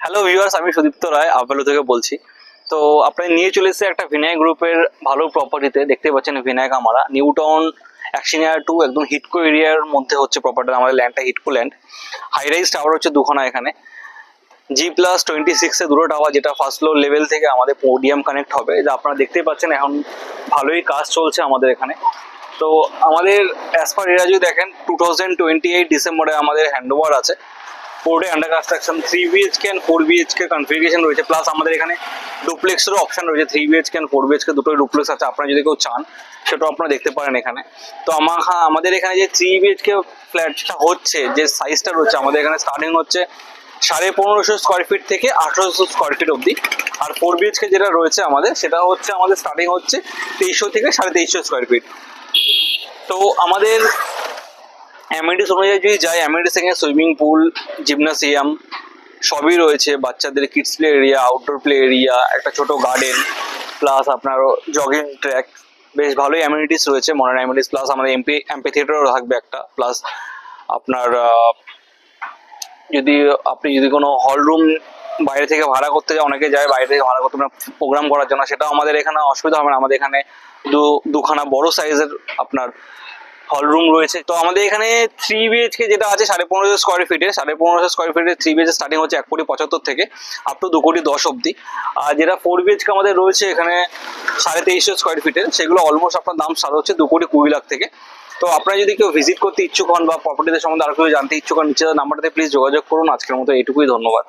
Hello viewers, আমি সুদীপ্ত রায় আভ্যালু থেকে বলছি। তো আপনাদের নিয়ে চলে এসেছে একটা ভিনায়ক গ্রুপের ভালো প্রপার্টিতে। দেখতে পাচ্ছেন ভিনায়ক আমরা নিউ টাউন অ্যাক্সিনিয়া 2 একদম হিটকো এরিয়ার মধ্যে হচ্ছে প্রপার্টি। আমাদের ল্যান্ডটা হিটকো ল্যান্ড। হাই রাইজ টাওয়ার হচ্ছে দুখানা এখানে, G+26 এ দুটো টাওয়ার, যেটা ফার্স্ট ফ্লোর লেভেল থেকে আমাদের পোডিয়াম কানেক্ট হবে। যা আপনারা দেখতেই পাচ্ছেন এখন ভালোই কাজ চলছে আমাদের এখানে। তো আমাদের অ্যাজ পার এরিয়া যদি দেখেন 2028 ডিসেম্বরে আমাদের হ্যান্ডওভার আছে। 4 day under construction, 3 BHK and 4 BHK configuration রয়েছে। প্লাস আমাদের এখানে ডুপ্লেক্সেরও অপশন রয়েছে, 3 BHK অ্যান্ড 4 BHK দুটোই ডুপ্লেক্স আছে। আপনারা যদি কেউ চান সেটাও আপনারা দেখতে পারেন এখানে। তো আমাদের এখানে যে 3 BHK ফ্ল্যাটটা হচ্ছে, যে সাইজটা রয়েছে আমাদের এখানে স্টার্টিং হচ্ছে 1550 স্কোয়ার ফিট থেকে 1800 স্কোয়ার ফিট অবধি। আর 4 BHK যেটা রয়েছে আমাদের, সেটা হচ্ছে আমাদের স্টার্টিং হচ্ছে 2300 থেকে 2350 স্কোয়ার ফিট। তো আমাদের অ্যামিনিটিস অনুযায়ী যদি যাই, অ্যামিনিটিস এখানে সুইমিং পুল, জিমনাসিয়াম সবই রয়েছে। বাচ্চাদের kids play area, outdoor play area, একটা ছোট গার্ডেন, প্লাস আপনার জগিং ট্র্যাক, বেশ ভালোই অ্যামিনিটিস রয়েছে, মডার্ন অ্যামিনিটিস। প্লাস আমাদের এমপি থিয়েটারও থাকবে একটা। প্লাস আপনার যদি কোনো হল রুম বাইরে থেকে ভাড়া করতে যায়, অনেকে যায় বাইরে থেকে ভাড়া করতে প্রোগ্রাম করার জন্য, সেটাও আমাদের এখানে অসুবিধা হবে না। আমাদের এখানে দুখানা বড় সাইজের আপনার হল রুম রয়েছে। তো আমাদের এখানে 3 BHK যেটা আছে 1550 স্কোয়ার ফিটে, 1550 স্কোয়ার ফিটে 3 BHK স্টার্টিং হচ্ছে 1,75,00,000 থেকে আপ টু 2,10,00,000 অব্দি। আর যেটা 4 BHK আমাদের রয়েছে এখানে 2350 স্কোয়ার ফিটের, সেগুলো অলমোস্ট আপনার দাম স্টার্ট হচ্ছে 2,20,00,000 থেকে। তো আপনারা যদি কেউ ভিজিট করতে ইচ্ছুক হন বা প্রপার্টিদের সম্বন্ধে আরো কিছু জানতে ইচ্ছুক হন, নিচে নাম্বারটাতে প্লিজ যোগাযোগ করুন। আজকের মতো এইটুকুই, ধন্যবাদ।